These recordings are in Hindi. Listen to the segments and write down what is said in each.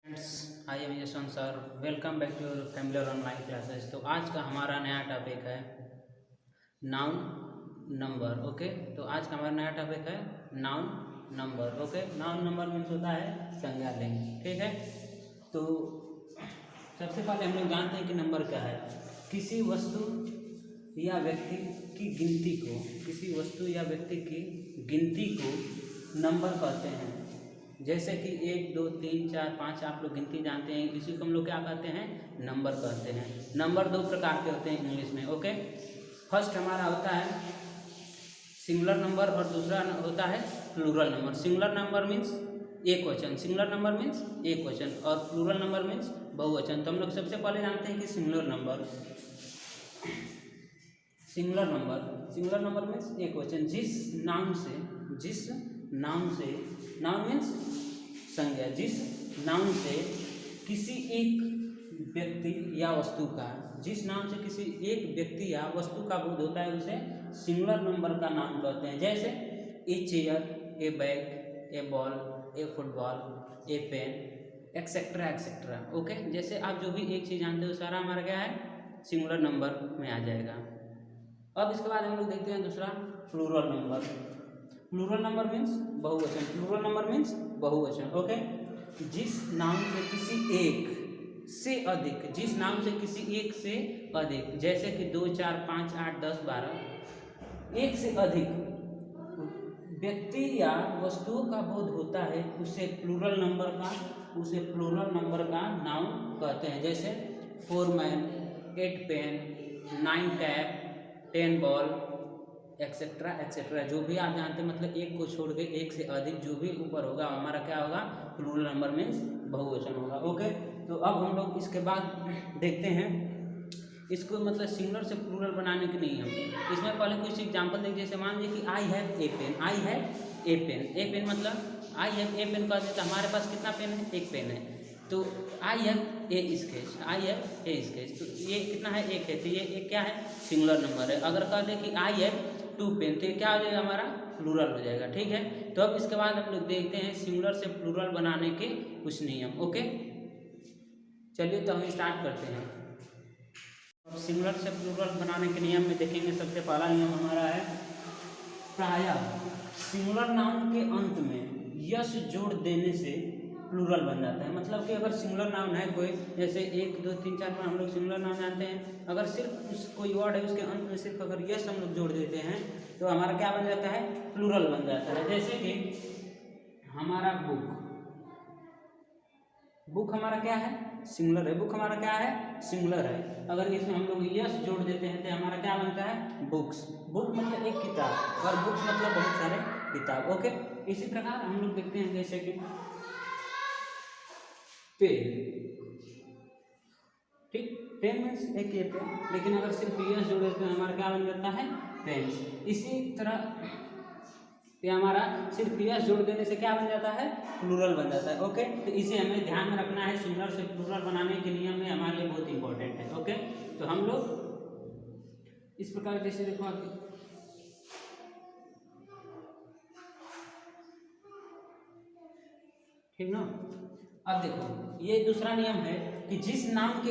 Friends, I am Yashwant sir. Welcome back to familiar online classes. तो आज का हमारा नया टॉपिक है नाउन नंबर। ओके, तो आज का हमारा नया टॉपिक है noun number. Okay, noun number means होता है संज्ञा लिंग। ठीक है, तो सबसे पहले हम लोग जानते हैं कि नंबर क्या है। किसी वस्तु या व्यक्ति की गिनती को, किसी वस्तु या व्यक्ति की गिनती को नंबर कहते हैं। जैसे कि 1 2 3 4 5 आप लोग गिनती जानते हैं, इसी को हम लोग क्या कहते हैं, नंबर कहते हैं। नंबर दो प्रकार के होते हैं इंग्लिश में। ओके, फर्स्ट हमारा होता है सिंगुलर नंबर और दूसरा होता है plural number. Singular number means एक वचन, सिंगुलर नंबर मीन्स एक वचन, और प्लूरल नंबर मीन्स बहुवचन। तो हम लोग सबसे पहले जानते हैं कि singular number. Singular number means एक वचन। जिस नाम से नाउन मीन्स संज्ञा, जिस नाम से किसी एक व्यक्ति या वस्तु का, जिस नाम से किसी एक व्यक्ति या वस्तु का बोध होता है उसे सिंगुलर नंबर का नाम कहते हैं। जैसे a chair, a bag, a ball, a football, a pen, etcetera etcetera. Okay, जैसे आप जो भी एक चीज़ जानते हो सारा हमारा क्या है, सिंगुलर नंबर में आ जाएगा। अब इसके बाद हम लोग देखते हैं दूसरा plural number. Plural number means बहुवचन, प्लूरल नंबर मीन्स बहुवचन। ओके, जिस नाम से किसी एक से अधिक, जिस नाम से किसी एक से अधिक, जैसे कि 2 4 5 8 10 12, एक से अधिक व्यक्ति या वस्तुओं का बोध होता है उसे प्लूरल नंबर का नाउन कहते हैं। जैसे 4 man, 8 pen, 9 cap, 10 ball, etcetera etcetera. जो भी आप जानते हैं, मतलब एक को छोड़ के एक से अधिक जो भी ऊपर होगा हमारा क्या होगा, प्लूरल नंबर मीन्स बहुवचन होगा। ओके, तो अब हम लोग इसके बाद देखते हैं इसको, मतलब सिंगुलर से प्लूरल बनाने के नियम। इसमें पहले कुछ एग्जांपल देखिए। जैसे मान लीजिए कि I have a pen, I have a pen, a pen मतलब आई हैव ए पेन कहते हैं तो हमारे पास कितना पेन है, एक पेन है। तो आई have A sketch, I have A sketch, तो ये कितना है, एक है, तो ये एक क्या है, सिंगुलर नंबर है। अगर कह दें कि आई हैव 2 पेन, तो ये क्या हो जाएगा, हमारा प्लूरल हो जाएगा। ठीक है, तो अब इसके बाद हम लोग देखते हैं सिंगुलर से प्लूरल बनाने के कुछ नियम। ओके, चलिए तो हम स्टार्ट करते हैं। अब सिंगुलर से प्लूरल बनाने के नियम में देखेंगे, सबसे पहला नियम हमारा है प्रायः सिंगुलर नाउन के अंत में यस जोड़ देने से प्लूरल बन जाता है। मतलब कि अगर सिंगुलर नाउन है कोई, जैसे 1 2 3 4 में हम लोग सिंगुलर नाउन जानते हैं, अगर सिर्फ उस कोई वर्ड है उसके अंत में सिर्फ अगर यस हम लोग जोड़ देते हैं तो हमारा क्या बन जाता है, प्लूरल बन जाता है। जैसे कि हमारा बुक, बुक हमारा क्या है, सिंगुलर है, बुक हमारा क्या है, सिंगुलर है। अगर इसमें हम लोग यस जोड़ देते हैं तो हमारा क्या बनता है, बुक्स। बुक मतलब एक किताब और बुक्स मतलब बहुत सारे किताब। ओके, इसी प्रकार हम लोग देखते हैं जैसे कि पेन, ठीक, पेन मीन्स एक ये पेन, लेकिन अगर सिर्फ यस जोड़ देते हैं हमारा क्या बन जाता है, पेन्स। इसी तरह ये हमारा सिर्फ यस जोड़ देने से क्या बन जाता है, प्लूरल बन जाता है। ओके, तो इसे हमें ध्यान में रखना है, सिंगुलर से प्लूरल बनाने के नियम में हमारे लिए बहुत इंपॉर्टेंट है। ओके, तो हम लोग इस प्रकार, जैसे देखो ठीक ना। अब देखो ये दूसरा नियम है कि जिस नाम के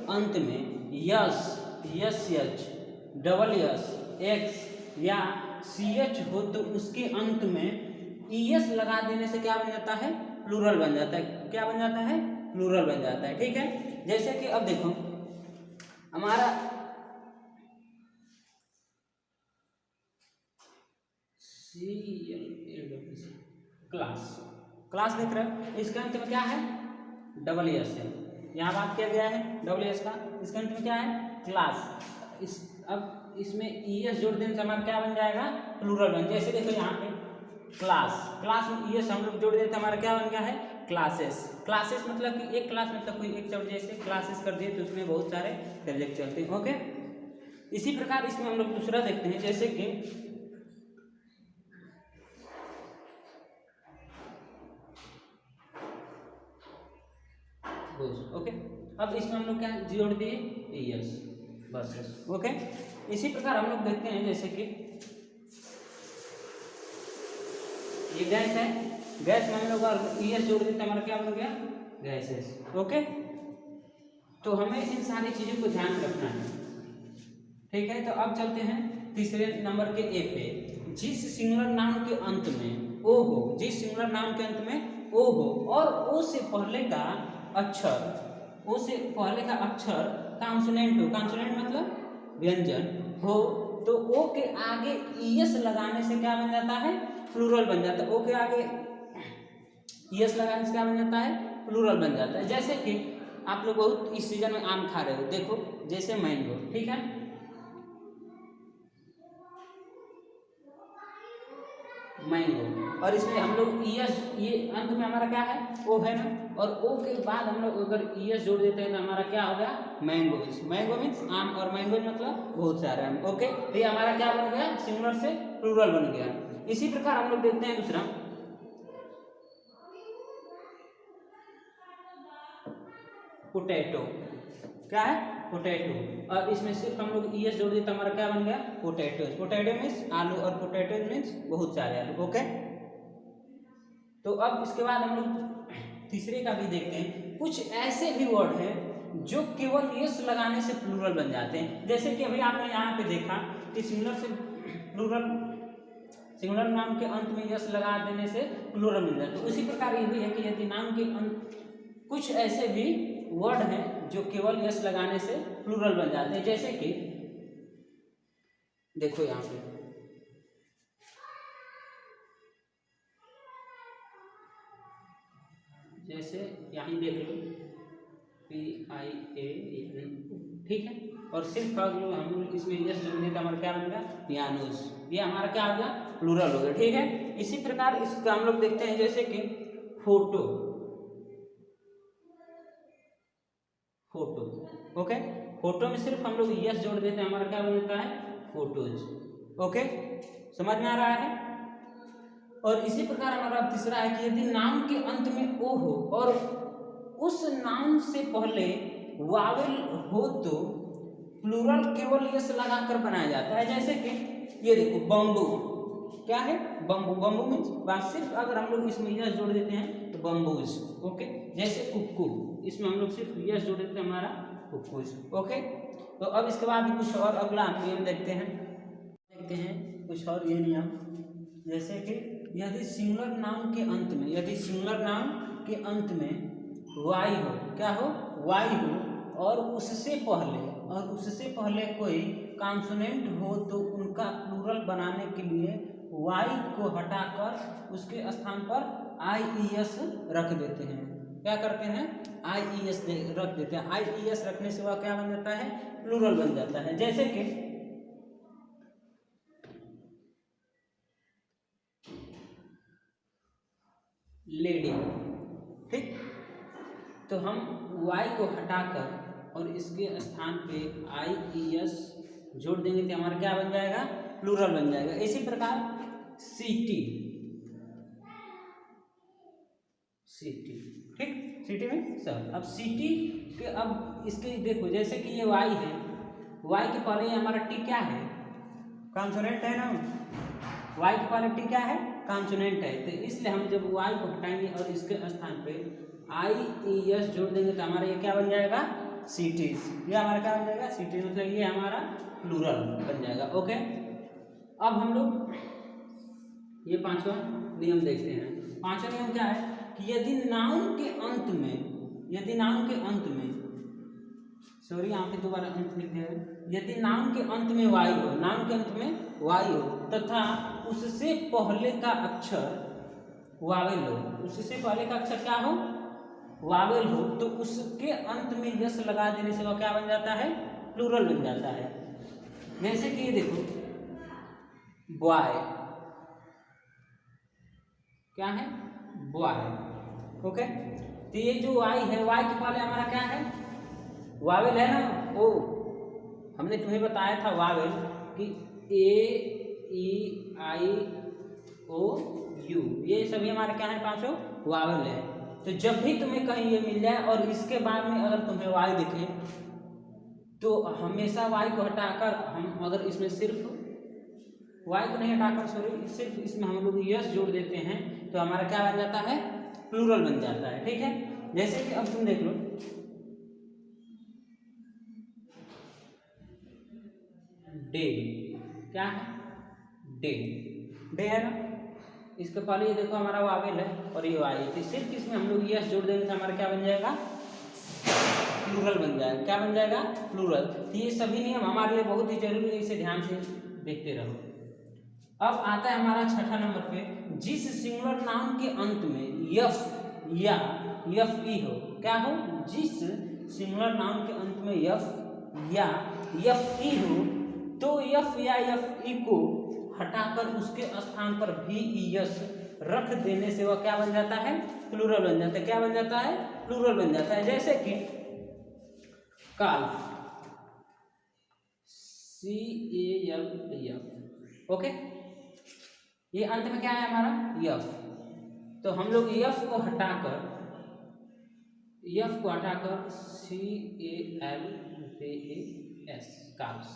अंत में yes, yes H, double yes, x या सी एच हो तो उसके अंत में ई एस लगा देने से क्या बन जाता है, प्लूरल बन जाता है। क्या बन जाता है, प्लूरल बन जाता है। ठीक है, जैसे कि अब देखो हमारा क्लास, क्लास देख रहे हो, इसके अंत में क्या है, डबल एस है। यहाँ बात किया गया है डबल एस का, इसके अंत में क्या है, क्लास। अब इसमें ई एस जोड़ देने से हमारा क्या बन जाएगा, प्लूरल बन। जैसे देखो यहाँ पे क्लास, क्लास में ई एस हम लोग जोड़ देते हमारा क्या बन गया है, क्लासेस। क्लासेस मतलब कि एक क्लास मतलब कोई एक सब्जेक्ट, जैसे क्लासेस कर दिए तो उसमें बहुत सारे सब्जेक्ट चलते हैं। ओके, इसी प्रकार इसमें हम लोग दूसरा देखते हैं, जैसे कि ओके, अब इसमें हम लोग क्या जोड़ दिए, यस, बस। ओके, इसी प्रकार हम लोग देखते हैं जैसे कि ये गैस है, गैस में हम लोग ES जोड़ देते हमारा क्या बन गया, गैसेस। ओके, तो हमें इन सारी चीज़ों को ध्यान रखना है, ठीक है। तो अब चलते हैं तीसरे नंबर के ए पे। जिस सिंगुलर नाउन के अंत में ओ हो, जिस सिंगुलर नाउन के अंत में ओ हो और ओ से पहले का अक्षर, ओ से पहले का अक्षर कॉन्सोनेंट हो, कॉन्सोनेंट मतलब व्यंजन हो, तो ओ के आगे ES लगाने से क्या बन जाता है, प्लूरल बन जाता है। ओ के आगे ES लगाने से क्या बन जाता है, प्लूरल बन जाता है। जैसे कि आप लोग बहुत इस सीजन में आम खा रहे हो, देखो जैसे मैंगो, ठीक है, मैंगो, और इसमें हम लोग ES, ये अंत में हमारा क्या है, ओ है ना, और ओ के बाद हम लोग अगर ES जोड़ देते हैं तो हमारा क्या हो गया, मैंगोज। मैंगो मीन्स आम, और मैंगोज मतलब बहुत सारे आम। ओके, तो ये हमारा क्या बन गया, सिंगुलर से प्लूरल बन गया। इसी प्रकार हम लोग देखते हैं दूसरा, पोटैटो। क्या है, पोटैटो, और इसमें सिर्फ हम लोग ES जोड़ देते तो हमारा क्या बन गया, पोटैटोज। पोटैटो मीन्स आलू, और पोटैटोज मीन्स बहुत सारे आलू। ओके, तो अब इसके बाद हम लोग तीसरे का भी देखते हैं। कुछ ऐसे भी वर्ड हैं जो केवल ES लगाने से प्लूरल बन जाते हैं। जैसे कि अभी आपने यहाँ पे देखा कि सिंगुलर से प्लूरल, सिंगुलर नाउन के अंत में ES लगा देने से प्लूरल बन जाता है। उसी प्रकार ये भी है कि यदि नाउन के अंत, कुछ ऐसे भी वर्ड हैं जो केवल ES लगाने से प्लूरल बन जाते हैं। जैसे कि देखो यहाँ पे, जैसे यहाँ देख लो PIAN, ठीक है, और सिर्फ अगर हम लोग इसमें ES जोड़ देते हमारा क्या बन गया, पियानोज। ये हमारा क्या हो गया, प्लूरल हो गया, ठीक है। इसी प्रकार इसका हम लोग देखते हैं, जैसे कि फोटो, फोटो। ओके, फोटो में सिर्फ हम लोग ES जोड़ देते हैं हमारा क्या बन जाता है, फोटोज। ओके, समझ में आ रहा है। और इसी प्रकार हमारा तीसरा है कि यदि नाउन के अंत में ओ हो और उस नाउन से पहले वावेल हो तो प्लूरल केवल ES लगाकर बनाया जाता है। जैसे कि ये देखो बम्बू, क्या है, बम्बू। बम्बू मीन्स बस सिर्फ अगर हम लोग इसमें ES जोड़ देते हैं तो बम्बूज। ओके, जैसे कुक्कू, इसमें हम लोग सिर्फ ES जोड़ देते हैं हमारा कुक्कूज। ओके, तो अब इसके बाद कुछ और अगला नियम देखते हैं कुछ और ये नियम। जैसे कि यदि सिंगुलर नाउन के अंत में, यदि सिंगुलर नाउन के अंत में वाई हो, क्या हो, वाई हो, और उससे पहले कोई कॉन्सोनेंट हो तो उनका प्लूरल बनाने के लिए वाई को हटाकर उसके स्थान पर IES रख देते हैं। क्या करते हैं, IES रख देते हैं। IES रखने से वह क्या बन जाता है, प्लूरल बन जाता है। जैसे कि लेडी, ठीक, तो हम वाई को हटाकर और इसके स्थान पे IES जोड़ देंगे तो हमारा क्या बन जाएगा, प्लूरल बन जाएगा। इसी प्रकार सिटी, सिटी, ठीक, सिटी में सब। अब सिटी के, अब इसके देखो, जैसे कि ये वाई है, वाई के पहले हमारा टी क्या है, कॉन्सोनेंट है ना, वाई के पहले टी क्या है, कॉन्सोनेंट है। तो इसलिए हम जब वाई को हटाएंगे और इसके स्थान पे IES जोड़ देंगे तो हमारा ये क्या बन जाएगा, सिटीज। ये हमारा क्या बन जाएगा, सिटीज, मतलब ये हमारा प्लूरल बन जाएगा। ओके, अब हम लोग ये पांचवा नियम देखते हैं। पांचवा नियम क्या है कि यदि नाउन के अंत में, सॉरी यहाँ पे दोबारा अंत लिख दिया है, यदि नाउन के अंत में वाई हो, नाउन के अंत में वाई हो तथा उससे पहले का अक्षर वावेल हो, उससे पहले का अक्षर क्या हो, वावेल हो, तो उसके अंत में यस लगा देने से वह क्या बन जाता है, प्लूरल बन जाता है। जैसे कि ये देखो बॉय, क्या है, बॉय। ओके, तो ये जो वाई है, वाई के पहले हमारा क्या है, वावेल है ना, ओ, हमने तुम्हें बताया था वावेल कि AEIOU, ये सभी हमारे क्या है, पांचों वावेल है। तो जब भी तुम्हें कहीं ये मिल जाए और इसके बाद में अगर तुम्हें वाई दिखे तो हमेशा वाई को हटाकर हम अगर इसमें सिर्फ वाई को नहीं हटाकर सॉरी सिर्फ इसमें हम लोग यस जोड़ देते हैं तो हमारा क्या बन जाता है, प्लूरल बन जाता है। ठीक है, जैसे कि अब तुम देख लो डे, क्या है डे, डे है ना, इसके पहले ये देखो हमारा वावेल है और ये वाई है, तो सिर्फ इसमें हम लोग यस जोड़ देंगे तो हमारा क्या बन जाएगा, प्लूरल बन जाएगा। क्या बन जाएगा, प्लूरल। तो ये सभी नियम हमारे लिए बहुत ही जरूरी है, इसे ध्यान से देखते रहो। अब आता है हमारा छठा नंबर पे, जिस सिंगुलर नाउन के अंत में यफ या यफ ई हो, क्या हो, जिस सिंगुलर नाउन के अंत में यफ या यफ ई हो तो यफ या यफ ई को हटाकर उसके स्थान पर भी यस रख देने से वह क्या बन जाता है, प्लूरल बन जाता है। क्या बन जाता है, प्लूरल बन जाता है। जैसे कि काल्फ, CALF, ओके, ये अंत में क्या है हमारा यफ, तो हम लोग यफ को हटाकर CALVAS, काल्फ,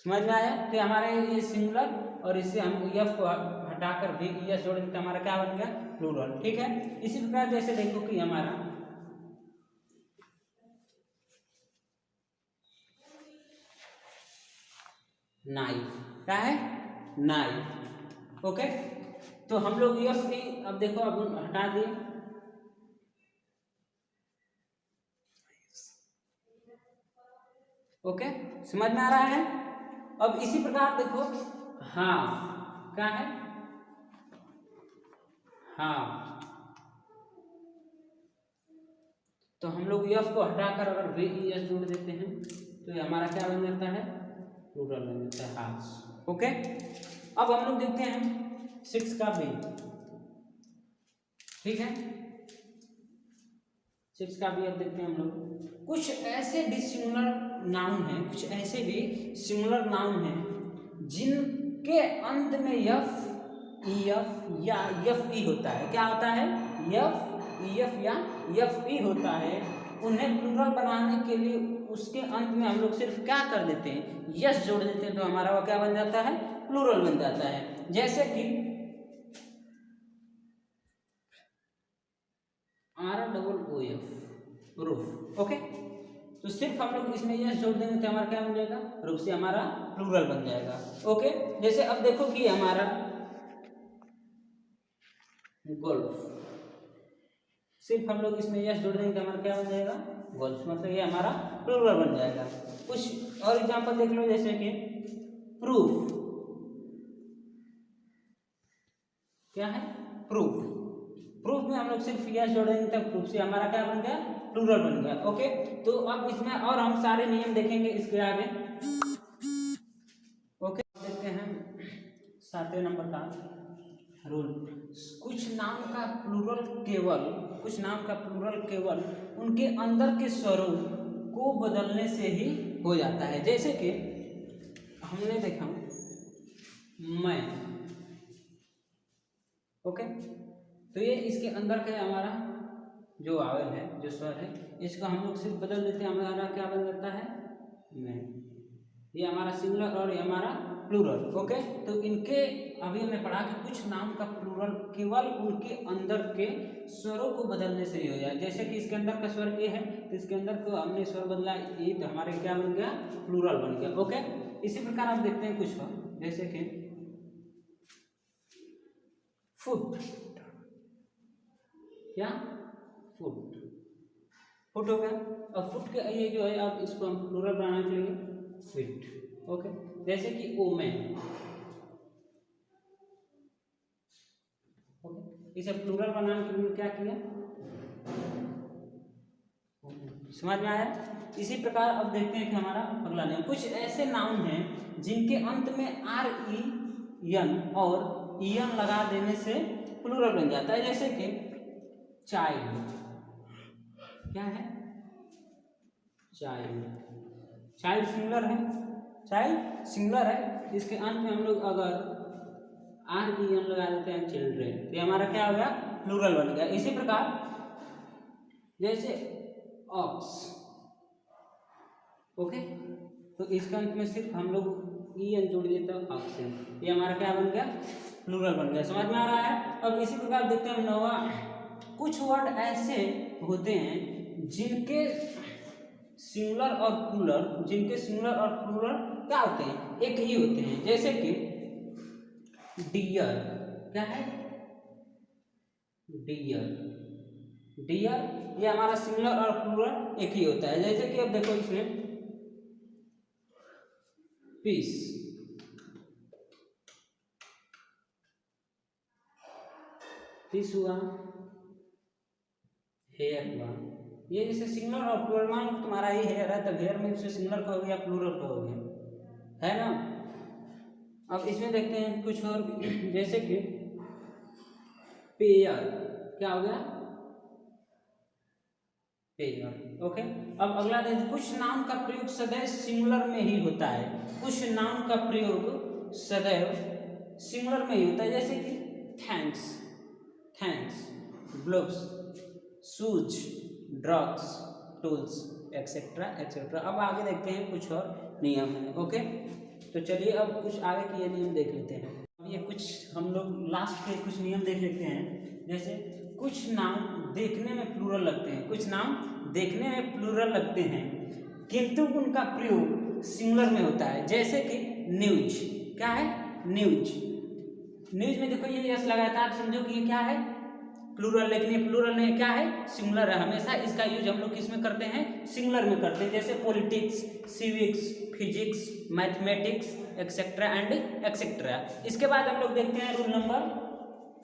समझ में आया। तो हमारे ये सिंगुलर और इससे हम यफ को हटाकर भी यस जोड़ देते हमारा क्या बन गया, प्लूरल। ठीक है, इसी प्रकार जैसे देखो कि हमारा नाइफ, क्या है, नाइफ, ओके, तो हम लोग यफ की अब देखो अब हटा दिए, ओके, समझ में आ रहा है। अब इसी प्रकार देखो हाँ, क्या है, हाँ, तो हम लोग यफ को हटाकर अगर वे एस जोड़ देते हैं तो ये हमारा क्या बन जाता है, प्लूरल बन जाता है, हाउस। ओके, अब हम लोग देखते हैं 6 का बी, ठीक है, 6 का भी अब देखते हैं हम लोग। कुछ ऐसे भी सिंगुलर नाउन हैं, कुछ ऐसे भी सिंगुलर नाउन हैं जिनके अंत में यफ या यफ ई होता है। क्या होता है, यफ या यफ ई होता है। उन्हें प्लूरल बनाने के लिए उसके अंत में हम लोग सिर्फ क्या कर देते हैं, यस जोड़ देते हैं तो हमारा वो क्या बन जाता है, प्लूरल बन जाता है। जैसे कि ROOF, रूफ, ओके, तो सिर्फ हम लोग इसमें यस जोड़ देंगे तो हमारा क्या बन जाएगा, रूफ से हमारा प्लूरल बन जाएगा। ओके, जैसे अब देखो कि हमारा गोल्फ, सिर्फ हम लोग इसमें यस जोड़ देंगे तो हमारा क्या बन जाएगा, गोल्फ, मतलब ये हमारा प्लूरल बन जाएगा। कुछ और एग्जांपल देख लो, जैसे कि प्रूफ, क्या है, प्रूफ, प्रूफ में हम लोग सिर्फ यस जोड़ेंगे तब प्रूफ से हमारा क्या बन गया, प्लूरल बन गया। ओके, तो अब इसमें और हम सारे नियम देखेंगे इसके आगे। ओके, देखते हैं 7वें नंबर का रूल। कुछ नाम का प्लूरल केवल उनके अंदर के स्वरों को बदलने से ही हो जाता है। जैसे कि हमने देखा मैं, ओके, तो ये इसके अंदर का हमारा जो वावेल है, जो स्वर है, इसको हम लोग सिर्फ बदल देते हैं, हमारा क्या बन जाता है, मैं। ये हमारा सिंगुलर और ये हमारा प्लूरल। ओके, तो इनके अभी हमने पढ़ा कि कुछ नाम का प्लूरल केवल उनके अंदर के स्वरों को बदलने से ही हो जाए। जैसे कि इसके अंदर का स्वर ए है तो इसके अंदर को हमने स्वर बदला ए तो हमारे क्या बन गया, प्लूरल बन गया। ओके, इसी प्रकार आप देखते हैं कुछ और, जैसे कि फुट, क्या, फुट, फुट हो गया। अब फुट के ये जो है आप इसको हम प्लूरल बनाने के लिए फिट। ओके, जैसे कि ओमेन, ओके, इसे प्लूरल बनाने के लिए क्या किया, समझ में आया। इसी प्रकार अब देखते हैं कि हमारा अगला नियम, कुछ ऐसे नाउन हैं जिनके अंत में REN और EN लगा देने से प्लूरल बन जाता है। जैसे कि चाइल्ड, क्या है, चाइल्ड, चाइल्ड सिंगुलर है, चाइल्ड सिंगुलर है, इसके अंत में हम लोग अगर REN लगा देते हैं चिल्ड्रेन तो हमारा क्या हो गया, प्लूरल बन गया। इसी प्रकार जैसे ऑक्स, ओके, तो इसके अंत में सिर्फ हम लोग ई एन जोड़ दिए तो ऑक्सीजन, ये हमारा क्या बन गया, प्लूरल बन गया। समझ में आ रहा है। अब इसी प्रकार देखते हैं नौवा, कुछ वर्ड ऐसे होते हैं जिनके सिंगुलर और प्लूरल, क्या होते हैं, एक ही होते हैं। जैसे कि डियर, क्या है, डियर, ये हमारा सिंगुलर और प्लूरल एक ही होता है। जैसे कि अब देखो इसमें पीस, हुआ, हेयर हुआ, ये जैसे सिंगुलर और प्लूरल, मान लो तुम्हारा ही हेयर है, तब हेयर में से सिंगुलर कहोगे या प्लूरल कहोगे, है ना। अब इसमें देखते हैं कुछ और, जैसे कि पेयर, क्या हो गया, पेयर। ओके, अब अगला देखिए, कुछ नाउन का प्रयोग सदैव सिंगुलर में ही होता है, कुछ नाउन का प्रयोग सदैव सिंगुलर में ही होता है। जैसे कि thanks, gloves, shoes, drugs, tools, etcetera etcetera. अब आगे देखते हैं कुछ और नियम है। ओके, तो चलिए अब कुछ आगे के ये नियम देख लेते हैं। अब ये कुछ हम लोग लास्ट के कुछ नियम देख लेते हैं। जैसे कुछ नाउन देखने में प्लूरल लगते हैं, कुछ नाउन देखने में प्लूरल लगते हैं किंतु उनका प्रयोग सिंगुलर में होता है। जैसे कि न्यूज, क्या है, न्यूज में देखो ये यस लगाया था, आप समझो कि ये क्या है, प्लूरल, लेकिन ये प्लूरल नहीं, क्या है, सिंगुलर है। हमेशा इसका यूज हम लोग किस में करते हैं, सिंगुलर में करते हैं। जैसे politics, civics, physics, mathematics, etcetera and etcetera. इसके बाद हम लोग देखते हैं रूल नंबर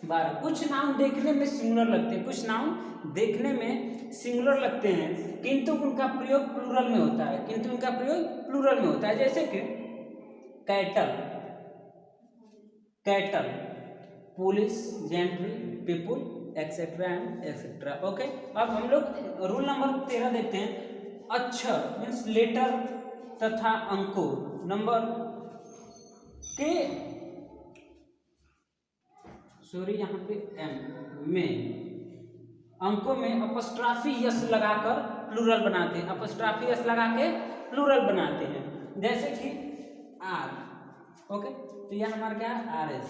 12, कुछ नाउन देखने में सिंगुलर लगते हैं, कुछ नाउन देखने में सिंगुलर लगते हैं किंतु उनका प्रयोग प्लूरल में होता है, जैसे कि cattle, police, gentry, people, etcetera and etcetera. Okay, अब हम लोग रूल नंबर 13 देखते हैं, अक्षर मीन्स लेटर तथा अंकों नंबर के, यहाँ पे एम में, अंकों में अपस्ट्राफी यस लगाकर प्लूरल बनाते हैं, अपस्ट्राफी यस लगा के प्लूरल बनाते हैं। जैसे कि आर, ओके, तो यह हमारा क्या है, R S,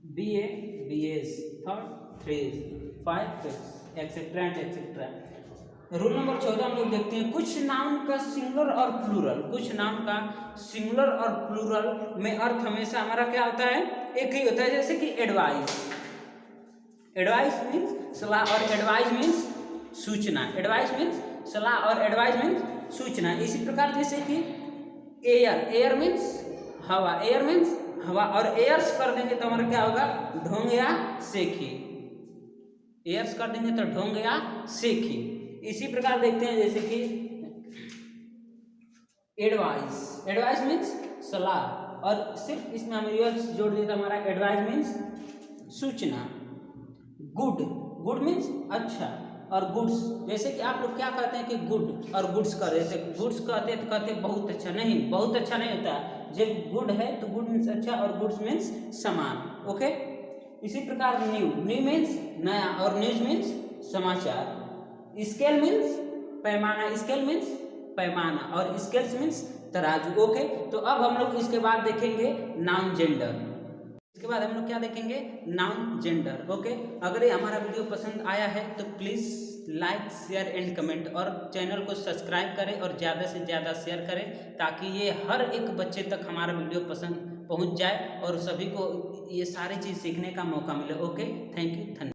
B A, B S, third, 3, 5, 6, etcetera and etcetera. Rule number 14 हम लोग देखते हैं, कुछ नाउन का सिंगुलर और प्लूरल में अर्थ हमेशा हमारा क्या होता है, एक ही होता है। जैसे कि एडवाइस मीन्स सलाह और एडवाइस मीन्स सूचना, इसी प्रकार जैसे कि एयर मीन्स हवा, और एयर्स कर देंगे तो हमारा क्या होगा, ढोंग या सेखी, एयर्स कर देंगे तो ढोंग या सेखी। इसी प्रकार देखते हैं जैसे कि एडवाइस मीन्स सलाह, और सिर्फ इसमें हम यूएस जोड़ देते, हमारा एडवाइस मीन्स सूचना। गुड मीन्स अच्छा, और गुड्स, जैसे कि आप लोग क्या कहते हैं कि गुड और गुड्स कर रहे थे, गुड्स कहते हैं तो कहते बहुत अच्छा नहीं होता, जब गुड है तो गुड मीन्स अच्छा और गुड्स मीन्स सामान। ओके, इसी प्रकार न्यू मीन्स नया और न्यूज मीन्स समाचार। स्केल मीन्स पैमाना, और स्केल्स मीन्स तराजू। ओके, तो अब हम लोग इसके बाद देखेंगे नाउन जेंडर, इसके बाद हम लोग क्या देखेंगे, नाउन जेंडर। ओके, अगर ये हमारा वीडियो पसंद आया है तो please like, share and comment, और चैनल को सब्सक्राइब करें और ज़्यादा से ज़्यादा शेयर करें ताकि ये हर एक बच्चे तक हमारा वीडियो पसंद पहुंच जाए और सभी को ये सारी चीज़ सीखने का मौका मिले। ओके, थैंक यू, धन्यवाद।